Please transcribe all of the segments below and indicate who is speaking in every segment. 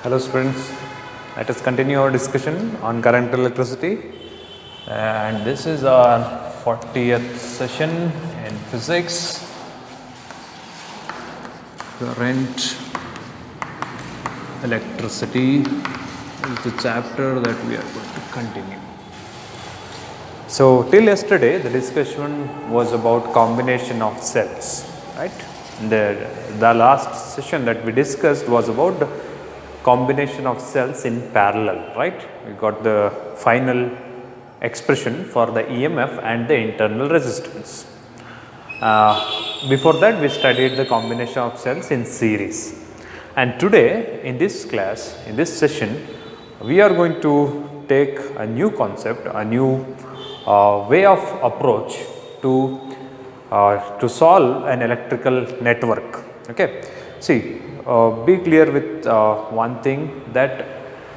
Speaker 1: Hello students, let us continue our discussion on current electricity, and this is our 40th session in physics. Current electricity is the chapter that we are going to continue. So till yesterday the discussion was about combination of cells, right? The last session that we discussed was about the combination of cells in parallel, right? We got the final expression for the EMF and the internal resistance. Before that we studied the combination of cells in series, and today in this class, in this session, we are going to take a new concept, a new way of approach to solve an electrical network. Okay, see, be clear with one thing, that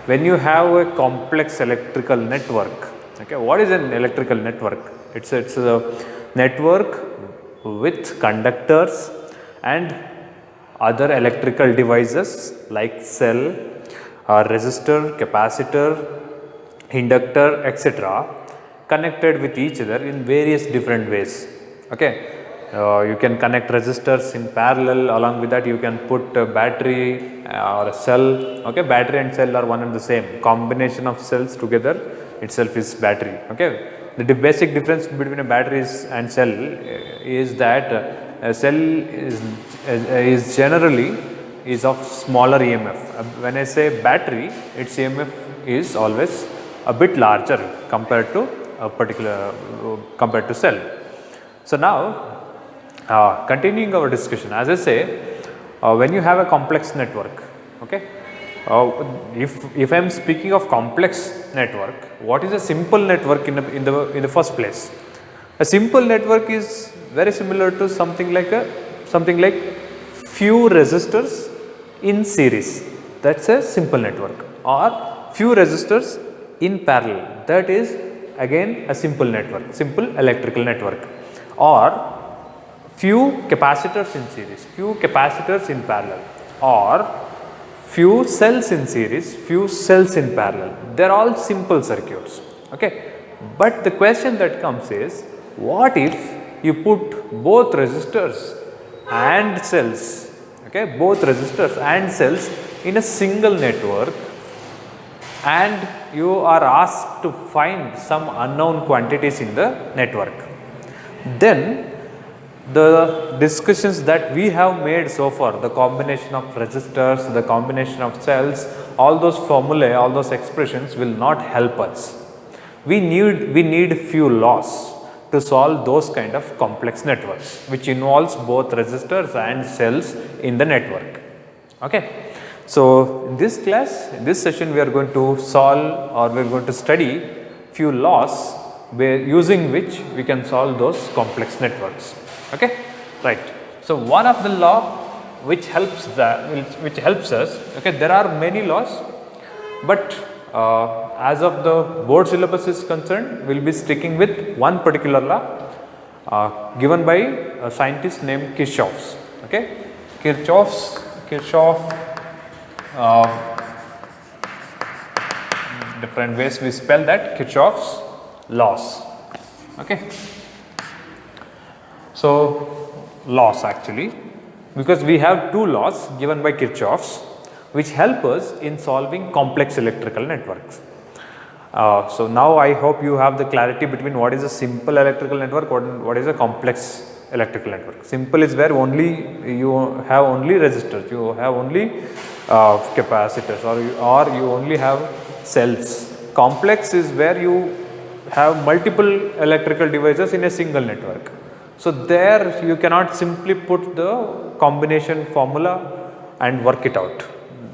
Speaker 1: when you have a complex electrical network, okay, what is an electrical network? It's a network with conductors and other electrical devices like cell, resistor, capacitor, inductor, etc., connected with each other in various different ways. Okay, you can connect resistors in parallel. Along with that, you can put a battery or a cell. Okay, battery and cell are one and the same. Combination of cells together itself is battery. Okay, the basic difference between a battery and cell is that a cell is generally is of smaller EMF. When I say battery, its EMF is always a bit larger compared to compared to cell. So now, continuing our discussion, as I say, when you have a complex network, okay, if I am speaking of complex network, what is a simple network in the first place? A simple network is very similar to something like few resistors in series. That's a simple network, or few resistors in parallel. That is again a simple network, simple electrical network, or few capacitors in series, few capacitors in parallel, or few cells in series, few cells in parallel. They are all simple circuits. Okay, but the question that comes is, what if you put both resistors and cells, okay, both resistors and cells in a single network, and you are asked to find some unknown quantities in the network? Then the discussions that we have made so far, the combination of resistors, the combination of cells, all those formulae, all those expressions will not help us. We need few laws to solve those kind of complex networks, which involves both resistors and cells in the network. Okay. So in this class, in this session, we are going to solve, or we are going to study few laws using which we can solve those complex networks. Okay, right. So one of the law which helps us. Okay, there are many laws, but as of the board syllabus is concerned, we will be sticking with one particular law given by a scientist named Kirchhoff. Okay, Kirchhoff. Different ways we spell that, Kirchhoff's laws. Okay. So laws, actually, because we have two laws given by Kirchhoff's which help us in solving complex electrical networks. So now I hope you have the clarity between what is a simple electrical network, what is a complex electrical network. Simple is where you have only resistors, you have only capacitors, or you only have cells. Complex is where you have multiple electrical devices in a single network. So there you cannot simply put the combination formula and work it out.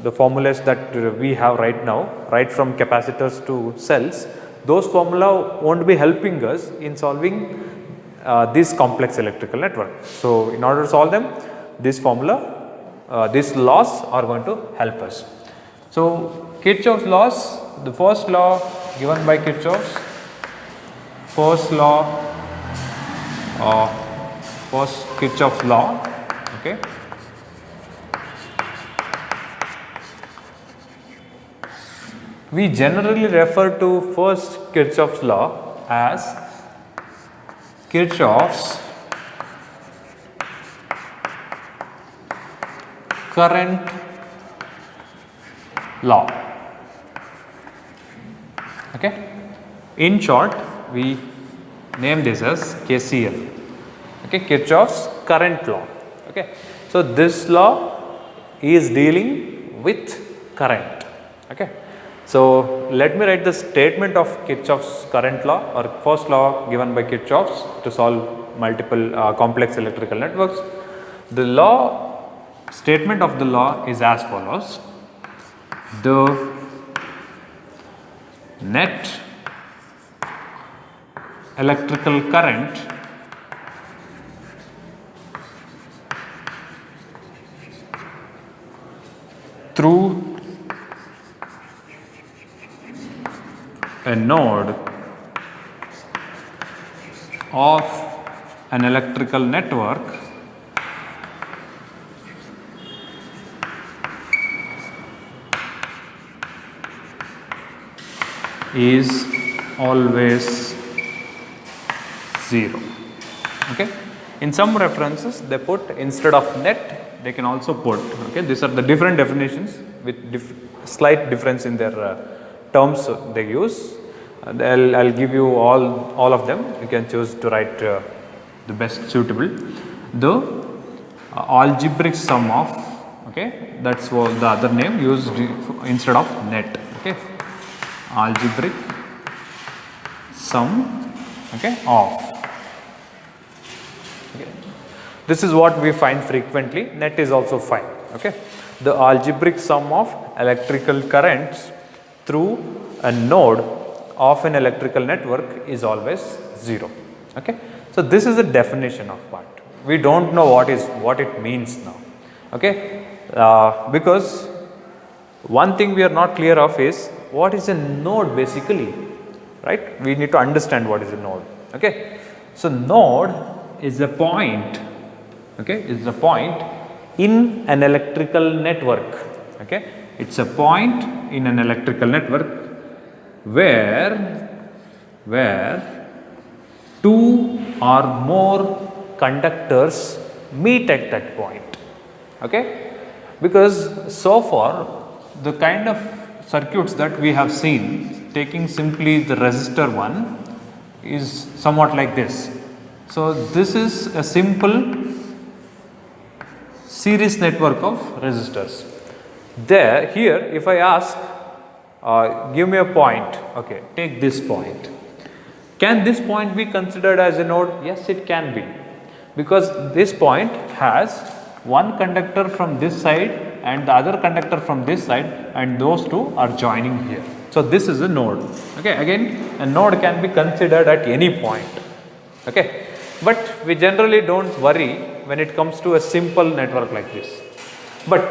Speaker 1: The formulas that we have right now, right from capacitors to cells, those formula won't be helping us in solving these complex electrical networks. So in order to solve them, this formula, these laws are going to help us. So Kirchhoff's laws, the first law given by Kirchhoff's, first Kirchhoff's law. Okay. We generally refer to first Kirchhoff's law as Kirchhoff's current law. Okay. In short, we name this as KCL. Okay, Kirchhoff's current law. Okay. So this law is dealing with current. Okay. So let me write the statement of Kirchhoff's current law, or first law given by Kirchhoff's to solve multiple complex electrical networks. The statement of the law is as follows: the net electrical current through a node of an electrical network is always 0. Okay. In some references they put, instead of net they can also put, okay, these are the different definitions with slight difference in their terms they use. I'll give you all of them. You can choose to write the best suitable. The algebraic sum of, okay, that's what the other name used instead of net. Okay, algebraic sum, okay, of. Okay. This is what we find frequently. Net is also fine. Okay, the algebraic sum of electrical currents through a node of an electrical network is always 0. Okay. So this is the definition of part. We don't know what it means now. Okay, because one thing we are not clear of is what is a node basically, right? We need to understand what is a node. Okay, so node is a point. Okay, is a point in an electrical network. Okay, it's a point in an electrical network where two or more conductors meet at that point. Okay, because so far the kind of circuits that we have seen, taking simply the resistor one, is somewhat like this. So this is a simple series network of resistors. Here if I ask, give me a point, okay, take this point. Can this point be considered as a node? Yes, it can be, because this point has one conductor from this side and the other conductor from this side, and those two are joining here. So this is a node. Okay, again a node can be considered at any point. Okay, but we generally don't worry when it comes to a simple network like this. But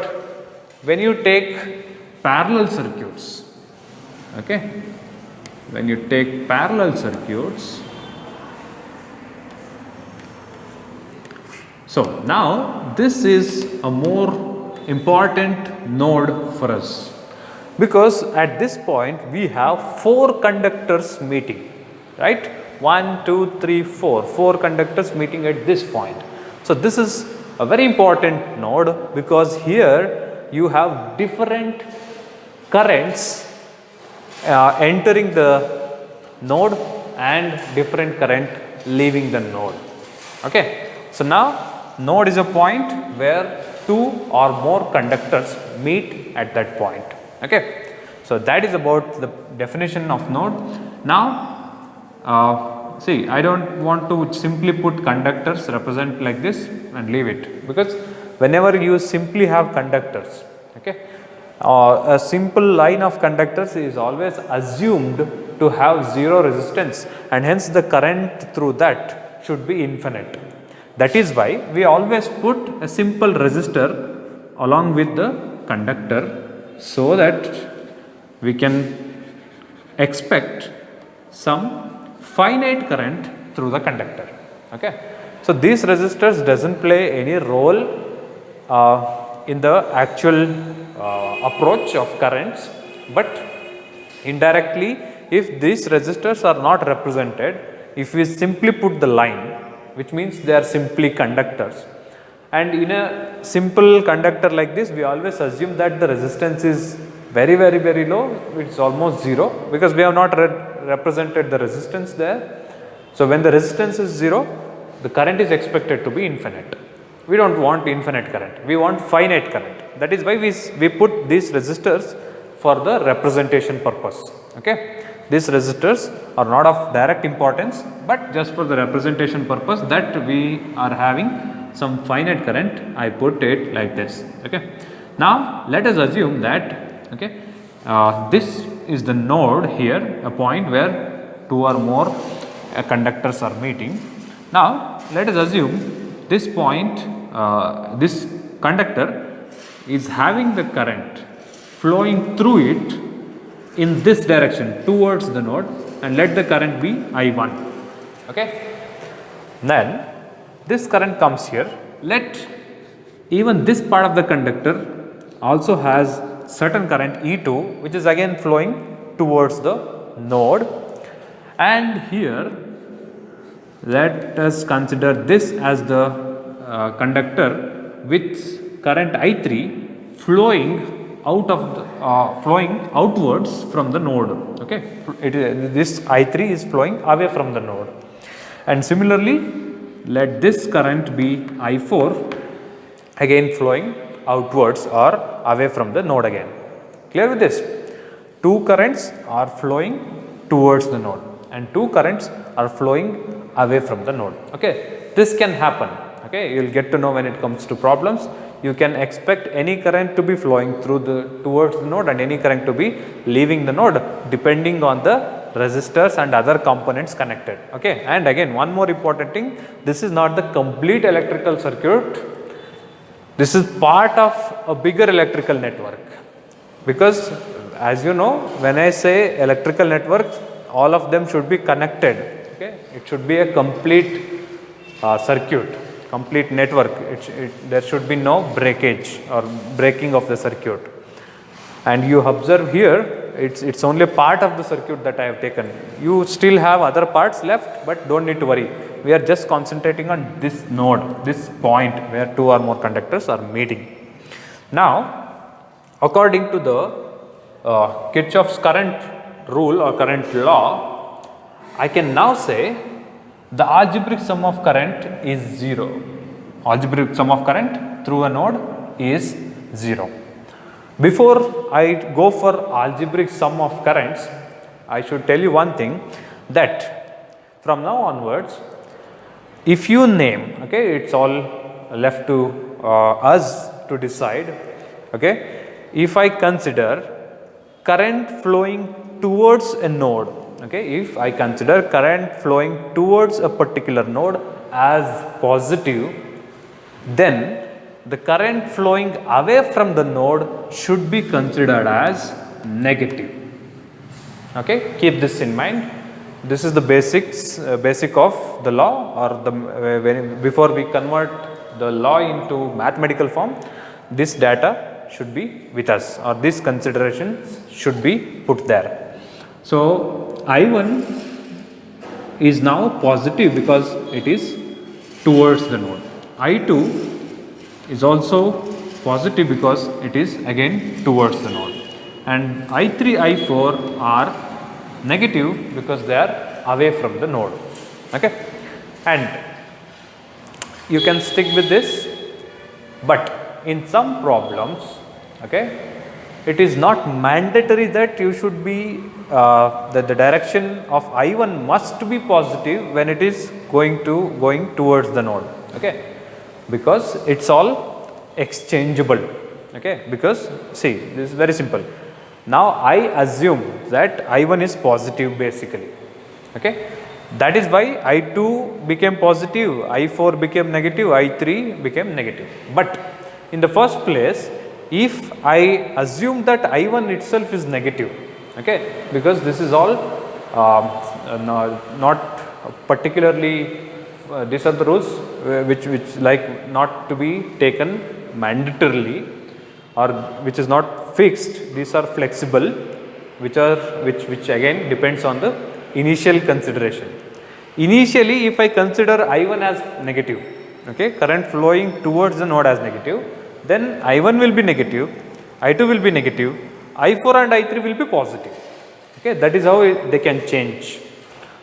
Speaker 1: when you take parallel circuits, okay, when you take parallel circuits, so now this is a more important node for us, because at this point we have 4 conductors meeting, right? 1, 2, 3, 4 conductors meeting at this point. So this is a very important node, because here you have different currents entering the node and different current leaving the node. Okay, so now node is a point where 2 or more conductors meet at that point. Okay, so that is about the definition of node. Now see, I don't want to simply put conductors represent like this and leave it, because whenever you simply have conductors, okay, a simple line of conductors is always assumed to have 0 resistance, and hence the current through that should be infinite. That is why we always put a simple resistor along with the conductor, so that we can expect some finite current through the conductor. Okay, so these resistors doesn't play any role in the actual approach of currents, but Indirectly, if these resistors are not represented, if we simply put the line, which means they are simply conductors, and in a simple conductor like this, we always assume that the resistance is very low, it is almost 0, because we have not represented the resistance there. So when the resistance is 0, the current is expected to be infinite. We don't want infinite current, we want finite current. That is why we put these resistors for the representation purpose. Okay, these resistors are not of direct importance, but just for the representation purpose that we are having some finite current, I put it like this. Okay, now let us assume that, okay, this is the node here, a point where two or more conductors are meeting. Now let us assume this point, this conductor is having the current flowing through it in this direction towards the node, and let the current be I1. Okay, then this current comes here. Let even this part of the conductor also has certain current E2, which is again flowing towards the node, and here let us consider this as the conductor with current I3 flowing out of the, flowing outwards from the node. Okay, this I3 is flowing away from the node, and similarly let this current be I4, again flowing outwards or away from the node again. Clear with this? Two currents are flowing towards the node and two currents are flowing away from the node. Okay, this can happen. Okay, you will get to know when it comes to problems. You can expect any current to be flowing through towards the node and any current to be leaving the node, depending on the resistors and other components connected. Okay, and again one more important thing, this is not the complete electrical circuit, this is part of a bigger electrical network, because as you know, when I say electrical network, all of them should be connected. Okay, it should be a complete circuit, complete network. There should be no breakage or breaking of the circuit. And you observe here, it's only part of the circuit that I have taken. You still have other parts left, but don't need to worry. We are just concentrating on this node, this point where two or more conductors are meeting. Now, according to the Kirchhoff's current rule or current law, I can now say the algebraic sum of current is 0. Algebraic sum of current through a node is 0. Before I go for algebraic sum of currents, I should tell you one thing, that from now onwards, if you name, okay, it's all left to us to decide. Okay, if I consider current flowing towards a node, okay, if I consider current flowing towards a particular node as positive, then the current flowing away from the node should be considered as negative. Okay, keep this in mind. This is the basic of the law, or before we convert the law into mathematical form, this data should be with us, or these considerations should be put there. So I1 is now positive because it is towards the node. I2 is also positive because it is again towards the node, and I3, I4 are negative because they are away from the node. Okay, and you can stick with this, but in some problems, okay, it is not mandatory that you should be that the direction of I1 must be positive when it is going towards the node. Okay, because it's all exchangeable. Okay, because see, this is very simple. Now I assume that I1 is positive basically. Okay, that is why I2 became positive, I4 became negative, I3 became negative. But in the first place, if I assume that I1 itself is negative, okay, because this is all not particularly these are the rules which like not to be taken mandatorily, or which is not fixed, these are flexible. which again depends on the initial consideration. Initially, if I consider I1 as negative, okay, current flowing towards the node as negative, then I1 will be negative, I2 will be negative, I4 and I3 will be positive. Okay, that is how they can change.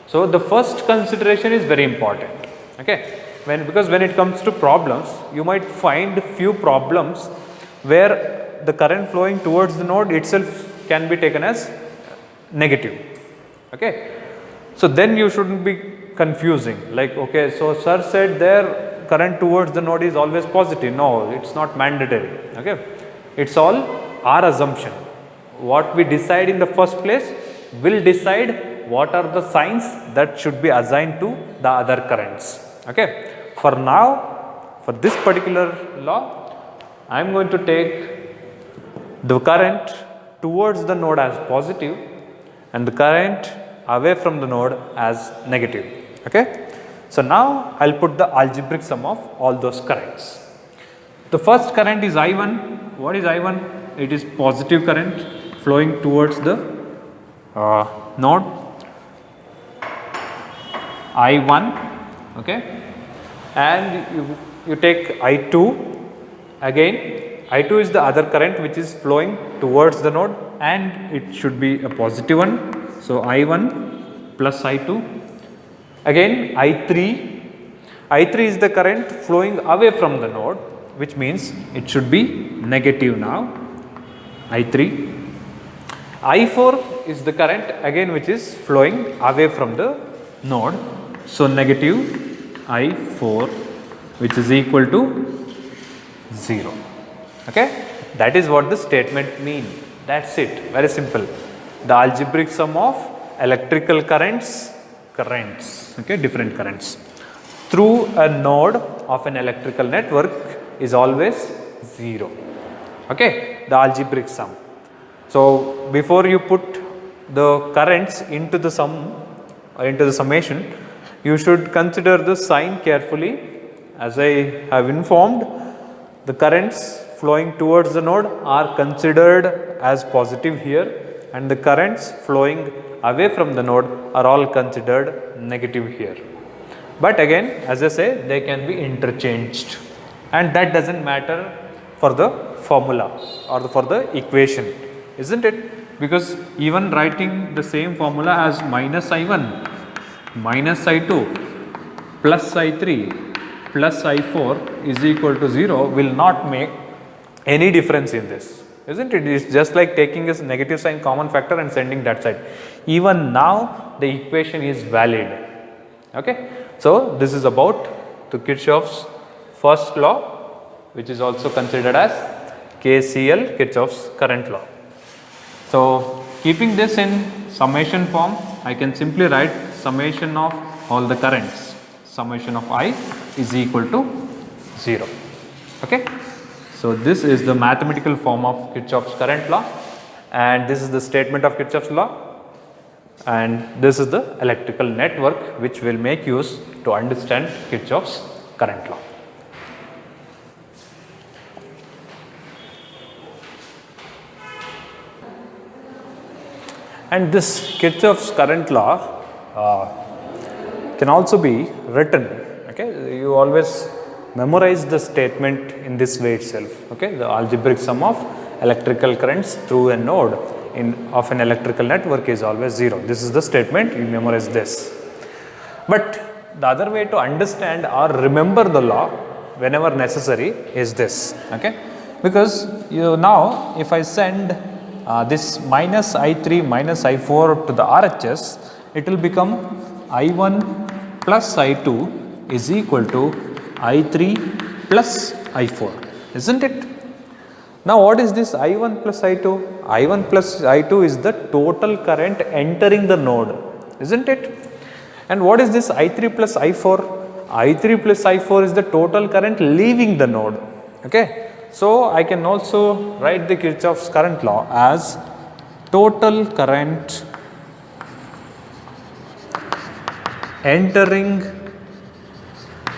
Speaker 1: So the first consideration is very important. Okay, because when it comes to problems, you might find few problems where the current flowing towards the node itself can be taken as negative. Okay, so then you shouldn't be confusing, like, okay, so sir said there current towards the node is always positive. No, it's not mandatory. Okay, it's all our assumption. What we decide in the first place will decide what are the signs that should be assigned to the other currents. Okay, for now, for this particular law, I am going to take the current towards the node as positive and the current away from the node as negative. Okay, so now I will put the algebraic sum of all those currents. The first current is I1. What is I1? It is positive current flowing towards the node I1. Okay, and you take I2. Again, I2 is the other current which is flowing towards the node, and it should be a positive one. So I1 plus I2. Again I3. I3 is the current flowing away from the node, which means it should be negative now. I3. I4 is the current again which is flowing away from the node. So negative I4, which is equal to 0. Okay, that is what the statement means. That's it, very simple. The algebraic sum of electrical currents, okay, different currents through a node of an electrical network is always 0. Okay, the algebraic sum. So before you put the currents into the sum or into the summation, you should consider the sign carefully. As I have informed, the currents flowing towards the node are considered as positive here, and the currents flowing away from the node are all considered negative here. But again, as I say, they can be interchanged, and that does not matter for the formula or for the equation, isn't it? Because even writing the same formula as minus I1 minus I2 plus I3 plus I4 is equal to 0 will not make any difference in this, isn't it? It is just like taking a negative sign common factor and sending that side. Even now the equation is valid. Okay, so this is about the Kirchhoff's first law, which is also considered as KCL, Kirchhoff's current law. So keeping this in summation form, I can simply write summation of all the currents, summation of I is equal to 0. Okay, so this is the mathematical form of Kirchhoff's current law, and this is the statement of Kirchhoff's law, and this is the electrical network which will make use to understand Kirchhoff's current law. And this Kirchhoff's current law can also be written. Okay, you always memorize the statement in this way itself. Okay, the algebraic sum of electrical currents through a node of an electrical network is always 0. This is the statement, you memorize this. But the other way to understand or remember the law whenever necessary is this. Okay, because now if I send this minus I3 minus I4 to the RHS, it will become I1 plus I2 is equal to I3 plus I4, isn't it? Now what is this I1 plus I2? I1 plus I2 is the total current entering the node, isn't it? And what is this I3 plus I4? I3 plus I4 is the total current leaving the node. Okay, so I can also write the Kirchhoff's current law as total current entering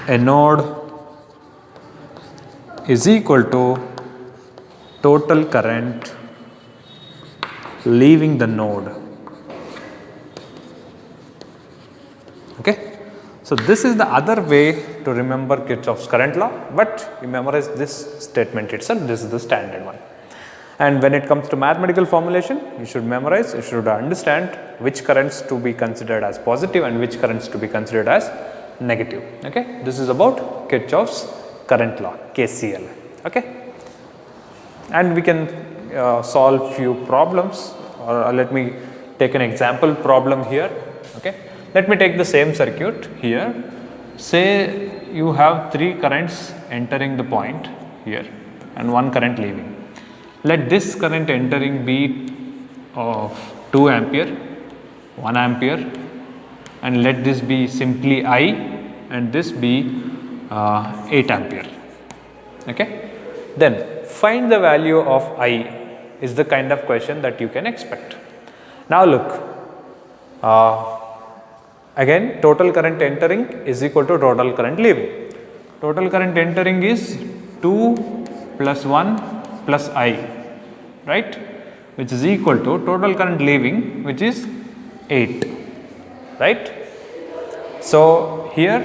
Speaker 1: a node is equal to total current leaving the node. Okay. So, this is the other way to remember Kirchhoff's current law, but you memorize this statement itself. This is the standard one. And when it comes to mathematical formulation, you should memorize, you should understand which currents to be considered as positive and which currents to be considered as negative. Okay. This is about Kirchhoff's current law, KCL. Okay. And we can solve few problems, or let me take an example problem here. Okay. Let me take the same circuit here. Say you have 3 currents entering the point here and 1 current leaving. Let this current entering be of 2 ampere, 1 ampere, and let this be simply I and this be 8 ampere. Okay. Then find the value of I is the kind of question that you can expect. Now look, again total current entering is equal to total current leaving. Total current entering is 2 plus 1 plus I, right, which is equal to total current leaving, which is 8, right. So, here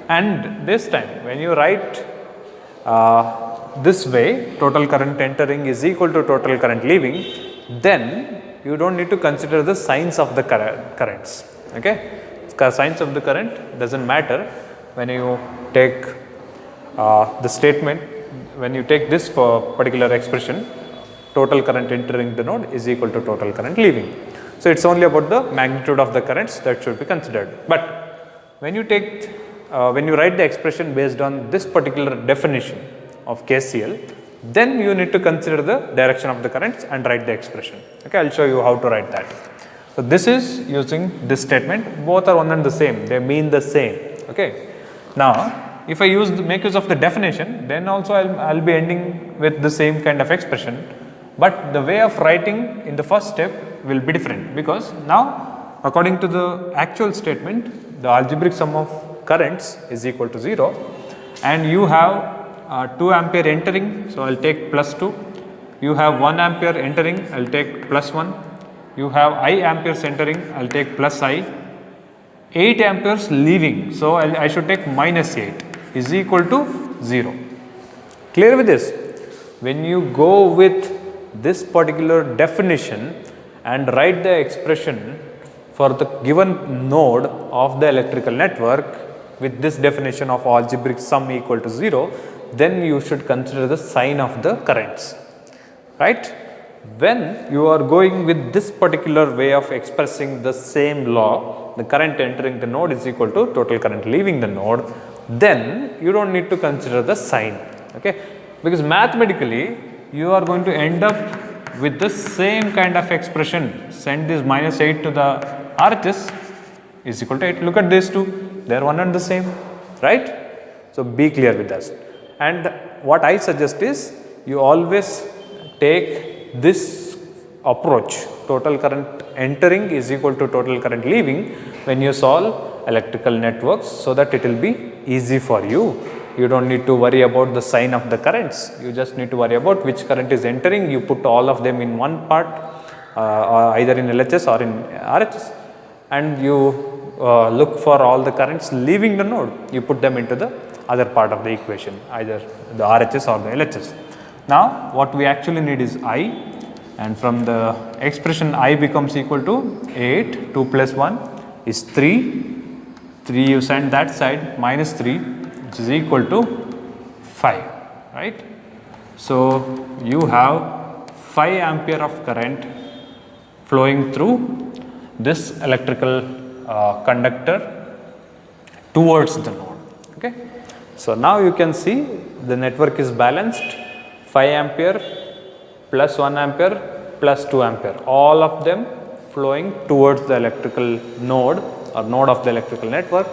Speaker 1: and this time when you write this way, total current entering is equal to total current leaving, then you do not need to consider the signs of the currents. Okay. Signs of the current does not matter when you take the statement, when you take this for particular expression, total current entering the node is equal to total current leaving. So, it is only about the magnitude of the currents that should be considered. But when you take, when you write the expression based on this particular definition of KCL, then you need to consider the direction of the currents and write the expression. Okay, I will show you how to write that. So, this is using this statement, both are one and the same, they mean the same. Okay. Now, if I make use of the definition, then also I will be ending with the same kind of expression, but the way of writing in the first step will be different, because now according to the actual statement, the algebraic sum of currents is equal to 0, and you have 2 ampere entering, so I will take plus 2, you have 1 ampere entering, I will take plus 1, you have I amperes entering, I will take plus I, 8 amperes leaving, so I should take minus 8 is equal to 0. Clear with this? When you go with this particular definition and write the expression for the given node of the electrical network with this definition of algebraic sum equal to 0, then you should consider the sign of the currents, right. When you are going with this particular way of expressing the same law, the current entering the node is equal to total current leaving the node, then you do not need to consider the sign, okay, because mathematically you are going to end up with the same kind of expression. Send this minus 8 to the RHS is equal to 8. Look at these two, they are one and the same, right. So, be clear with us. And what I suggest is you always take this approach, total current entering is equal to total current leaving, when you solve electrical networks, so that it will be easy for you. You do not need to worry about the sign of the currents, you just need to worry about which current is entering, you put all of them in one part, either in LHS or in RHS, and you look for all the currents leaving the node, you put them into the other part of the equation, either the RHS or the LHS. Now, what we actually need is I, and from the expression I becomes equal to 8, 2 plus 1 is 3 you send that side, minus 3, which is equal to 5, right. So, you have 5 ampere of current flowing through this electrical conductor towards the node. Okay. So, now you can see the network is balanced, 5 ampere plus 1 ampere plus 2 ampere, all of them flowing towards the electrical node or node of the electrical network,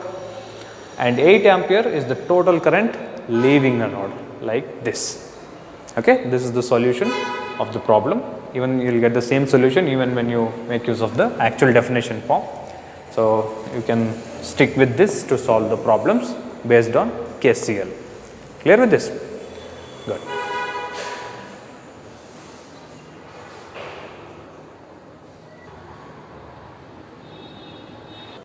Speaker 1: and 8 ampere is the total current leaving the node, like this. Okay. This is the solution of the problem. Even you will get the same solution even when you make use of the actual definition form. So, you can stick with this to solve the problems based on KCL. Clear with this? Good.